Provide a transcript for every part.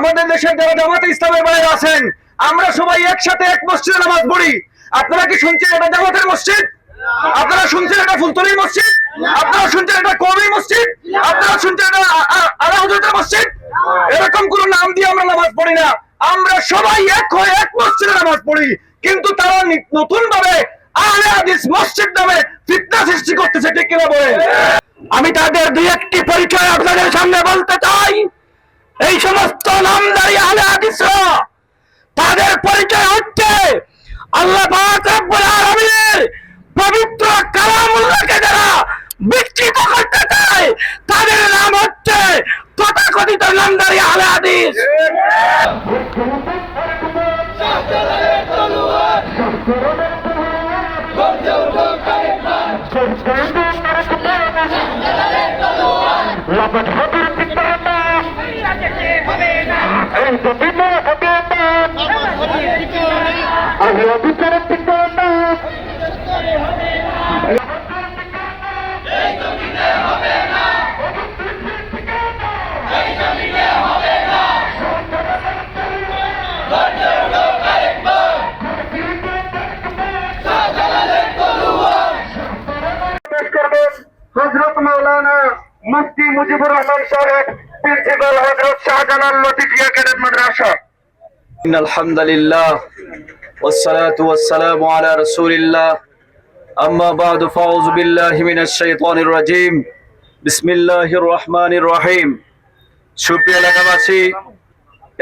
আমাদের দেশের যারা জামাতে ইসলামের বাইরে আছেন, আমরা সবাই একসাথে এক মসজিদে নামাজ পড়ি। আপনারা কি শুনছেন এটা জামাতের মসজিদ? আপনারা শুনছেন এটা ফুলতলির মসজিদ? আপনারা শুনছেন এটা কওমি মসজিদ? আপনারা শুনছেন এটা আলা হযরতের মসজিদ? এরকম কোন নাম দিয়ে আমরা নামাজ পড়ি না। আমরা সবাই এক হয়ে এক মসজিদে নামাজ পড়ি, কিন্তু তারা নতুন ভাবে আহলে হাদিস মসজিদ নামে ফিতনা সৃষ্টি করতেছে, ঠিক কিনা বলেন? আমি তাদের দুই একটি পরিচয় আপনাদের সামনে বলতে চাই। এই সমস্ত নামধারী আহলে হাদিসরা, তাদের পরিচয় হচ্ছে আল্লাহ পাক রব্বুল আলামিনের পবিত্র কালামুল্লাহকে যারা বিকৃত করতে চায়, তাদের নাম হচ্ছে তথাকথিত নামধারী আহলে হাদিস। হযরত মাওলানা মুফতি মুজিবুর রহমান সাহেব, প্রিন্সিপাল হযরত শাহজালাল লতিফিয়া ক্যাডেট মাদ্রাসা। ইন্নাল হামদুলিল্লাহ ওয়াসসালাতু ওয়াসসালামু আলা রাসূলিল্লাহ, আম্মা বা'দু, ফাউযু বিল্লাহি মিনাশ শাইতানির রাজীম, বিসমিল্লাহির রহমানির রহিম। সুপ্রিয় এলাকাবাসী,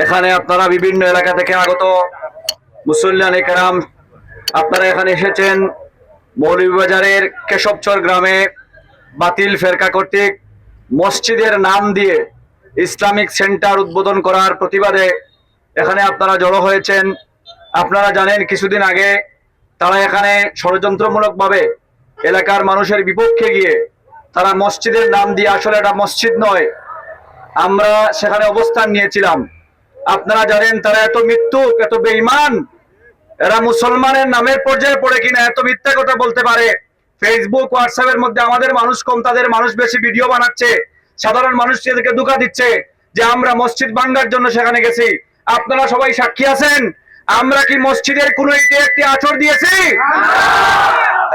এখানে আপনারা বিভিন্ন এলাকা থেকে আগত মুসল্লিয়ানে কেরাম, আপনারা এখানে এসেছেন মৌলভীবাজারের কেশবচর গ্রামে বাতিল ফেরকা কর্তৃক মসজিদের নাম দিয়ে ইসলামিক সেন্টার উদ্বোধন করার প্রতিবাদে এখানে আপনারা জড়ো হয়েছেন। আপনারা জানেন কিছুদিন আগে তারা এখানে ষড়যন্ত্রমূলকভাবে এলাকার মানুষের বিপক্ষে গিয়ে তারা মসজিদের নাম দিয়ে, আসলে এটা মসজিদ নয়, আমরা সেখানে অবস্থান নিয়েছিলাম। আপনারা জানেন তারা এত মিথ্যুক, এত বেঈমান, এরা মুসলমানের নামের পর্যায়ে পড়ে কিনা এত মিথ্যা কথা বলতে পারে। ফেসবুক, হোয়াটসঅ্যাপের মধ্যে আমাদের মানুষ কম, তাদের মানুষ বেশি ভিডিও বানাচ্ছে, সাধারণ মানুষকে ধোঁকা দিচ্ছে যে আমরা মসজিদ ভাঙার জন্য সেখানে গেছি। আপনারা সবাই সাক্ষী আছেন, আমরা কি মসজিদের কোনো একটি আঁচড় দিয়েছি?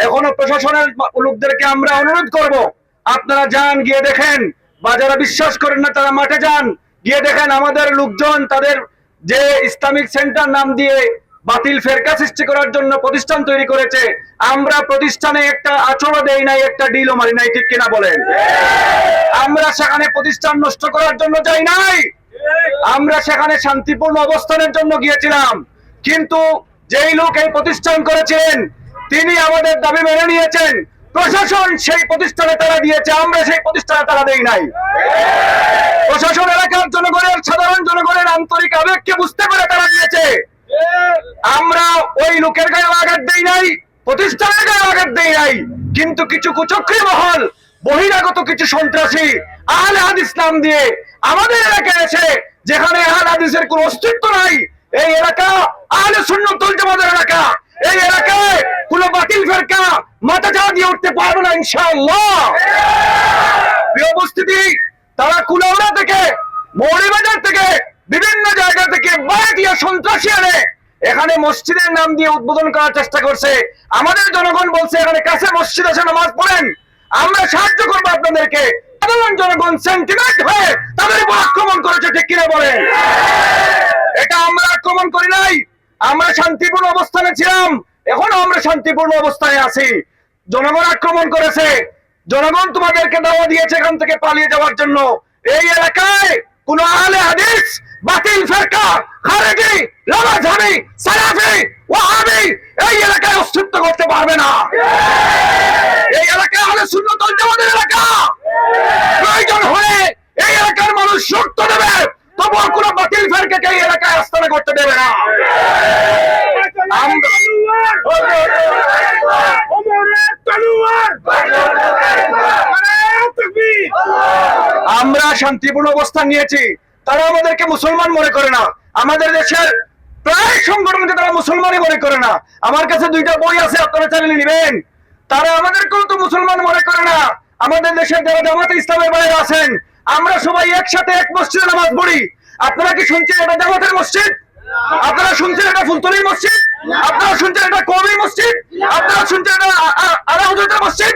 এখনো প্রশাসনের লোকদেরকে আমরা অনুরোধ করব, আপনারা যান, গিয়ে দেখেন, বা যারা বিশ্বাস করেন না তারা মাঠে যান, গিয়ে দেখেন আমাদের লোকজন তাদের যে ইসলামিক সেন্টার নাম দিয়ে বাতিল ফেরকা সৃষ্টি করার জন্য প্রতিষ্ঠান তৈরি করেছে, আমরা প্রতিষ্ঠানে একটা আঁচড়ও দেই নাই, একটা ডিলও মারি নাই, ঠিক কিনা বলেন? আমরা সেখানে প্রতিষ্ঠান নষ্ট করার জন্য যাই নাই, আমরা সেখানে শান্তিপূর্ণ অবস্থানের জন্য গিয়েছিলাম। কিন্তু যেই লোক এই প্রতিষ্ঠান করেছিলেন তিনি আমাদের দাবি মেনে নিয়েছেন, প্রশাসন সেই প্রতিষ্ঠানে তারা দিয়েছে, আমরা সেই প্রতিষ্ঠানে তারা দেই নাই। প্রশাসন এলাকার জনগণের, সাধারণ জনগণের আন্তরিক আবেগকে বুঝতে পেরে তারা দিয়েছে। আমরা ওই লোকের গায়ে আঘাত দেই নাই, প্রতিষ্ঠানের গায়ে আঘাত দেই নাই, কিন্তু কিছু কুচক্রী মহল, বহিরাগত কিছু সন্ত্রাসী আহলে হাদিস নাম দিয়ে আমাদের এলাকায় এসে, যেখানে আহলে হাদিসের কোনো অস্তিত্ব নাই, এই এলাকা আহলে সুন্নাত ওয়াল জামাতের এলাকা, এই এলাকায় কোনো বাতিল ফেরকা মাথা চাড়া দিয়ে উঠতে পারবে না ইনশাআল্লাহ। প্রিয় উপস্থিতি, তারা কুলাউড়া থেকে, মৌলভীবাজার থেকে, বিভিন্ন জায়গা থেকে বায়াতিয়া সন্ত্রাসী আনে এখানে মসজিদের নাম দিয়ে উদ্বোধন করার চেষ্টা করছে। আমাদের জনগণ বলছে এখানে কাছে মসজিদ আছে, নামাজ পড়েন, আমরা সাহায্য করবো আপনাদেরকে। সাধারণ জনগণ সেন্টিমেন্ট হয়ে তাদের উপর আক্রমণ করেছে, ঠিক কিনা বলেন? এটা আমরা আক্রমণ করি নাই, আমরা শান্তিপূর্ণ অবস্থানে ছিলাম, এখনো আমরা শান্তিপূর্ণ অবস্থায় আছি। জনগণ আক্রমণ করেছে, জনগণ তোমাদেরকে দাওয়া দিয়েছে এখান থেকে পালিয়ে যাওয়ার জন্য। এই এলাকায় কোন আহলে হাদিস, বাতিল ফেরকা, খারেজি, লামাঝাবি, সালাফি, ওয়াহাবি এই এলাকায় অস্তিত্ব করতে পারবে না। এই এলাকা আহলে সুন্নাত ওয়াল জামাতের এলাকা। প্রয়োজন হলে এই এলাকার মানুষ রক্ত দেবে, তবুও কোনো বাতিল ফেরকাকে এই এলাকায় আস্তানা করতে দেবে না। আমরা শান্তিপূর্ণ অবস্থান নিয়েছি, তারা আমাদেরকে মুসলমান মনে করে না। আমাদের দেশের প্রায় সংগঠনকে তারা মুসলমানই মনে করে না। আমার কাছে দুইটা বই আছে, আপনারা চাইলে নেবেন। তারা আমাদেরকেও তো মুসলমান মনে করে না। আমাদের দেশের যারা জামাতে ইসলামের বাইরে আছেন, আমরা সবাই একসাথে এক মসজিদে নামাজ পড়ি, আপনারা কি শুনছেন এটা জামাতের মসজিদ? আপনারা শুনছেন এটা ফুলতলির মসজিদ? আপনারা শুনছেন এটা কওমি মসজিদ? আপনারা শুনছেন এটা আলা হযরতের মসজিদ?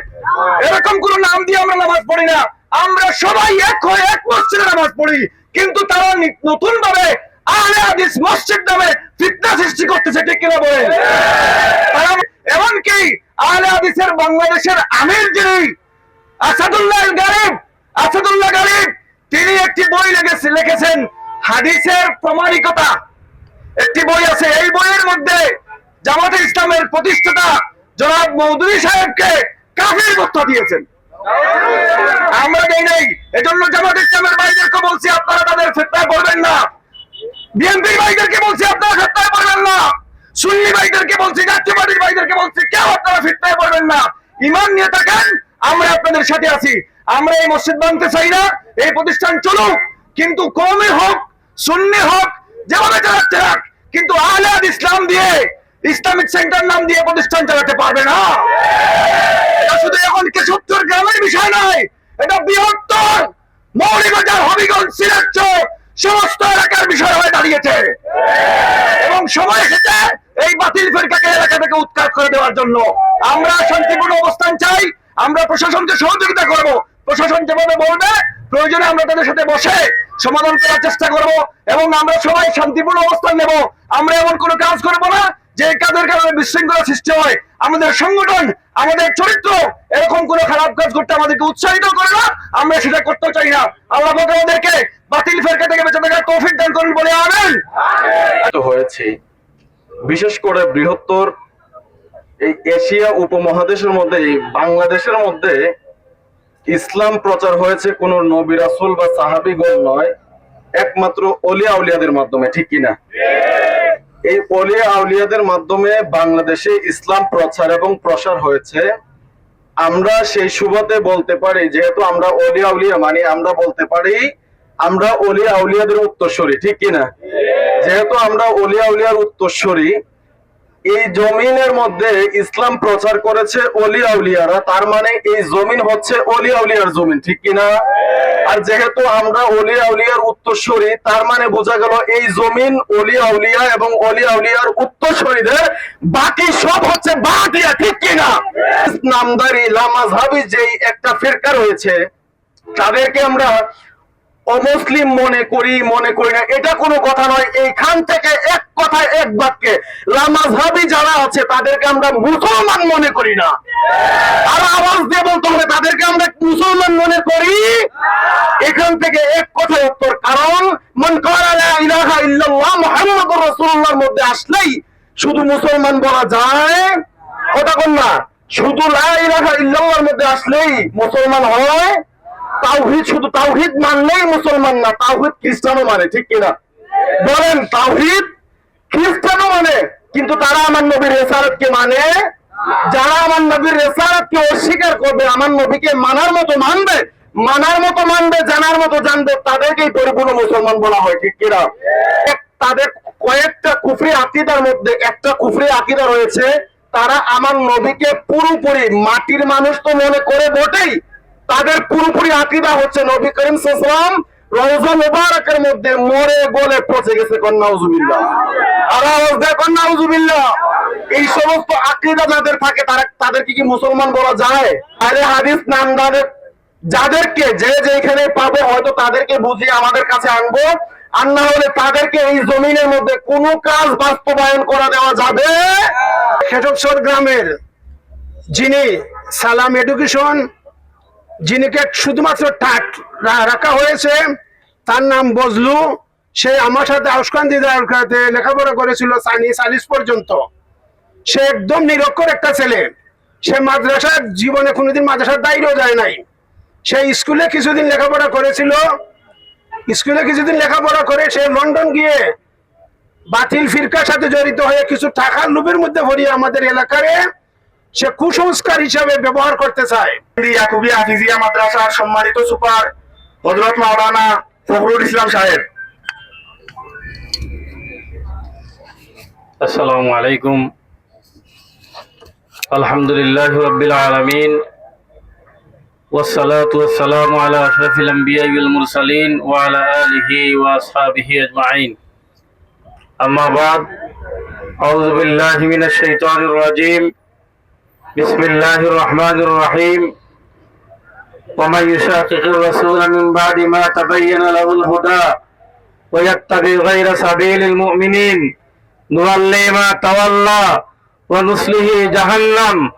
এরকম কোন নাম দিয়ে আমরা নামাজ পড়ি না। আমরা সবাই এক হয়ে এক মসজিদে নামাজ পড়ি, কিন্তু তারা নতুন ভাবে আহলে হাদিস মসজিদ নামে ফিতনা সৃষ্টি করতেছে, ঠিক কিনা বলেন? এমনকি আহলে হাদিসের বাংলাদেশের আমির যিনি আসাদুল্লাহ গালিব, তিনি একটি বই লিখেছেন হাদিসের প্রমাণিকতা। একটি বই আছে, এই বইয়ের মধ্যে জামাতে ইসলামের প্রতিষ্ঠাতা জনাব মওদুদী সাহেবকে কাফির বক্তব্য দিয়েছেন। আমরা দেই নাই। এজন্য জামাতে ইসলামের ভাইদেরকে বলছি আপনারা তাদের ফিতনায় পড়বেন না। বিএনপি ভাইদেরকে বলছি আপনারা ফিতনায় পড়বেন না। সুন্নি ভাইদেরকে বলছি, জাতীয়বাদী ভাইদেরকে বলছি, কেউ আপনারা ফিতনায় পড়বেন না। ঈমান নিয়ে থাকেন, আমরা আপনাদের সাথে আছি। আমরা এই মসজিদ ভাঙতে চাই না, এই প্রতিষ্ঠান চলুক, কিন্তু কওমি হোক সুন্নি হোক যেভাবে চালাচ্ছে রাখ, কিন্তু আহলে হাদিস ইসলাম দিয়ে ইসলামিক সেন্টার নাম দিয়ে প্রতিষ্ঠান চালাতে পারবে না। এটা শুধু এখন কেশবচর গ্রামের বিষয় নয়, এটা বৃহত্তর মৌলভীবাজার, হবিগঞ্জ, সিলেট সমস্ত এলাকার বিষয় হয়ে দাঁড়িয়েছে এবং সময় এসেছে এই বাতিল ফিরকাকে এলাকা থেকে উৎখাত করে দেওয়ার জন্য। আমরা শান্তিপূর্ণ অবস্থান চাই, আমরা প্রশাসনকে সহযোগিতা করব। প্রশাসন যেভাবে বলবে প্রয়োজনে আমরা তাদের সাথে বসে সমাধান করার চেষ্টা করব এবং আমরা সবাই শান্তিপূর্ণ অবস্থান নেব। আমরা এমন কোনো কাজ করব না যে কাজের কারণে বিশৃঙ্খলা সৃষ্টি হয়। আমাদের সংগঠন, আমাদের চরিত্র এরকম কোনো খারাপ কাজ করতে আমাদেরকে উৎসাহিত করে না, আমরা সেটা করতে চাই না। আল্লাহ পাক আমাদেরকে বাতিল ফিরকা থেকে বেঁচে থাকার তৌফিক দান করুন বলে আমিন। হয়েছে বিশেষ করে বৃহত্তর এই এশিয়া উপমহাদেশের মধ্যে বাংলাদেশের মধ্যে ইসলাম প্রচার হয়েছে কোন নবী রাসূল বা সাহাবীগণ নয়, একমাত্র ওলিয়া আউলিয়াদের মাধ্যমে, ঠিক কিনা? এই ওলিয়া আউলিয়াদের মাধ্যমে বাংলাদেশে ইসলাম প্রচার এবং প্রসার হয়েছে। আমরা সেই সুবাদে বলতে পারি, যেহেতু আমরা ওলিয়া আউলিয়া মানি, আমরা বলতে পারি আমরা ওলিয়া আউলিয়াদের উত্তরসূরি, ঠিক কিনা? যেহেতু আমরা ওলিয়া আউলিয়ার উত্তরসূরি, এই জমিনের মধ্যে ইসলাম প্রচার করেছে ওলিয়া আউলিয়ারা, তার মানে এই জমিন হচ্ছে ওলিয়া আউলিয়ার জমিন, ঠিক কিনা? আর যেহেতু আমরা ওলিয়া আউলিয়ার উত্তরসূরি, তার মানে বোঝা গেল এই জমিন ওলিয়া আউলিয়া এবং ওলিয়া আউলিয়ার উত্তরসূরিদের, বাকি সব হচ্ছে বাতিয়া, ঠিক কিনা? নামদারি লামাযহাবী যেই একটা ফিরকা রয়েছে, তাদেরকে আমরা অমুসলিম মনে করি না, এটা কোনো কথা নয়। এইখান থেকে এক কথায় এক বাক্যে লামাযহাবী যারা আছে তাদেরকে আমরা মুসলমান মনে করি না। আর আওয়াজ দিয়ে বলতে হবে তাদেরকে আমরা মুসলমান মনে করি। এখান থেকে এক কথায় উত্তর, কারণ মান ক্বালা লা ইলাহা ইল্লাল্লাহ মুহাম্মাদুর রাসূলুল্লাহর মধ্যে আসলেই শুধু মুসলমান বলা যায়, কথা বল না, শুধু লা ইলাহা ইল্লাল্লাহর মধ্যে আসলেই মুসলমান হয়। তাওহীদ, শুধু তাওহীদ মানলেই মুসলমান না, তাওহীদ খ্রিস্টানও মানে, ঠিক কিনা বলেন? তাওহীদ খ্রিস্টানও মানে, কিন্তু তারা আমার নবীর রিসালাতকে মানে। যারা আমার নবীর রিসালাতকে অস্বীকার করবে, আমার নবীকে মানার মতো মানবে, জানার মতো জানবে, তাদেরকেই পরিপূর্ণ মুসলমান বলা হয়, ঠিক কিনা? তাদের কয়েকটা কুফরি আকীদার মধ্যে একটা কুফরি আকীদা রয়েছে, তারা আমার নবীকে পুরোপুরি মাটির মানুষ তো মনে করে বটেই, তাদের পুরোপুরি আকীদা হচ্ছে নবী করিম সাল্লাল্লাহু আলাইহি ওয়াসাল্লাম রওজা মুবারকের মধ্যে মরে গলে পচে গেছে, নাউজুবিল্লাহ। আর আওয়াজ দেন নাউজুবিল্লাহ। এই সমস্ত আকীদা যাদের থাকে তাদেরকে কি মুসলমান বলা যায়? আরে হাদিস নামদারে যাদেরকে যে যেখানে পাবে হয়তো তাদেরকে বুঝিয়ে আমাদের কাছে আনবো, আর না হলে তাদেরকে এই জমিনের মধ্যে কোনো কাজ বাস্তবায়ন করা দেওয়া যাবে। কেশবচর গ্রামের যিনি সালাম এডুকেশন, যিনিকে শুধুমাত্র রাখা হয়েছে, তার নাম বজলু। সে আমার সাথে আউসকান্দি দারুলখাতে লেখাপড়া করেছিল সালিস পর্যন্ত। সে একদম নিরক্ষর একটা ছেলে। সে মাদ্রাসার জীবনে কোনোদিন মাদ্রাসার বাইরেও যায় নাই। সে স্কুলে কিছুদিন লেখাপড়া করেছিল। লেখাপড়া করে সে লন্ডন গিয়ে বাতিল ফিরকার সাথে জড়িত হয়ে কিছু টাকার লোভের মধ্যে পড়িয়ে আমাদের এলাকারে সে কুসংস্কার হিসাবে ব্যবহার করতে চায়। ইয়াকুবি হাফিজিয়া মাদ্রাসার সম্মানিত সুপার হযরত মাওলানা ফখরুল ইসলাম সাহেব। আসসালামু আলাইকুম। আলহামদুলিল্লাহি রাব্বিল আলামিন والصلاة والسلام على أشرف الأنبياء والمرسلين وعلى آله وأصحابه أجمعين أما بعد أعوذ بالله من الشيطان الرجيم بسم الله الرحمن الرحيم ومن يشاقق الرسول من بعد ما تبين له الهدى ويتبع غير سبيل المؤمنين نولي ما تولى ونصله جهنم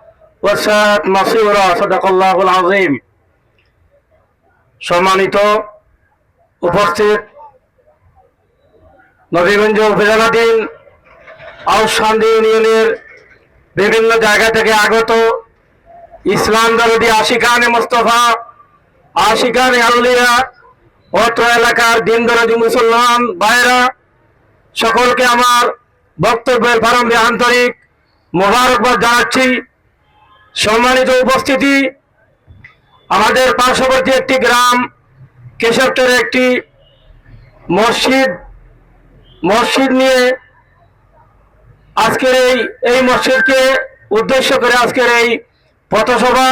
وساءت مصيرا صدق الله العظيم সম্মানিত উপস্থিত নবীগঞ্জ উপজেলাধীন আউশান্দি ইউনিয়নের বিভিন্ন জায়গা থেকে আগত ইসলাম দরদি আশিকানে মুস্তফা আশিকানে আউলিয়া অত্র এলাকার দিন দরদি মুসলমান ভাইরা সকলকে আমার বক্তব্যের প্রারম্ভে আন্তরিক মোবারকবাদ জানাচ্ছি। সম্মানিত উপস্থিতি, আমাদের পার্শ্ববর্তী একটি গ্রাম কেশবচরে একটি মসজিদ নিয়ে আজকের এই মসজিদকে উদ্দেশ্য করে আজকের এই পথসভা।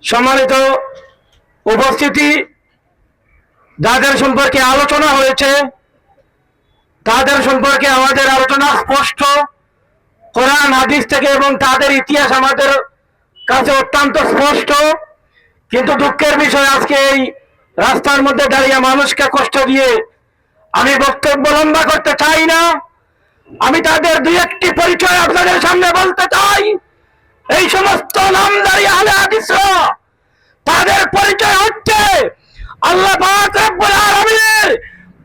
সম্মানিত উপস্থিতি, যাদের সম্পর্কে আলোচনা হয়েছে তাদের সম্পর্কে আমাদের আলোচনা স্পষ্ট কোরআন হাদিস থেকে এবং তাদের ইতিহাস আমাদের কাছে অত্যন্ত স্পষ্ট। কিন্তু দুঃখের বিষয়, আজকে এই রাস্তার মধ্যে দাঁড়িয়ে মানুষকে কষ্ট দিয়ে আমি বক্তব্য লম্বা করতে চাই না। আমি তাদের দুই একটি পরিচয় আপনাদের সামনে বলতে চাই। এই সমস্ত নামধারী আহলে হাদিসরা, তাদের পরিচয় হচ্ছে আল্লাহ পাক রব্বুল আলামিনের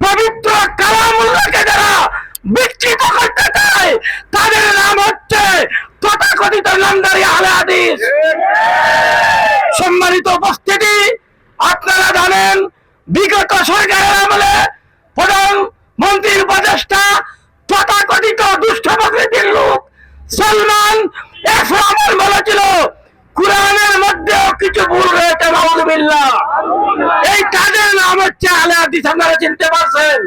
পবিত্র কালামুল্লাহকে যারা বিকৃত করতে চায় তাদের নাম হচ্ছে তথাকথিত নামধারী আহলে হাদিস। সম্মানিত উপস্থিতি, আপনারা জানেন বিগত সরকারের আমলে প্রধানমন্ত্রীর উপদেষ্টা তথাকথিত দুষ্ট প্রকৃতির লোক সালমান এফরামান বলেছিল কুরআনের মধ্যেও কিছু ভুল রয়েছে, নাউযুবিল্লাহ। এই তাদের নাম হচ্ছে আহলে হাদিস। আপনারা চিনতে পারছেন?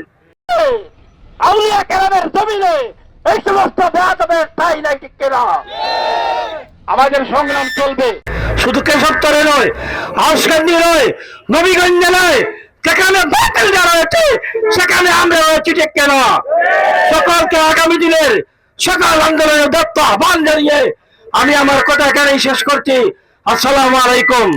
আউলিয়া কেরামের জমিনে এই সমস্ত বেয়াদবের ঠাঁই নাই, ঠিক কিনা? আমাদের সংগ্রাম চলবে, শুধু কেশবচরে নয়, আউশকান্দি নয়, নবীগঞ্জে নয়, যেখানে বাতিল যারা রয়েছে সেখানে আমরা রয়েছি, ঠিক কেনা? সকলকে আগামী দিনের সকল আন্দোলনের দত্ত আহ্বান জানিয়ে আমি আমার কথা এখানেই শেষ করছি। আসসালামু আলাইকুম।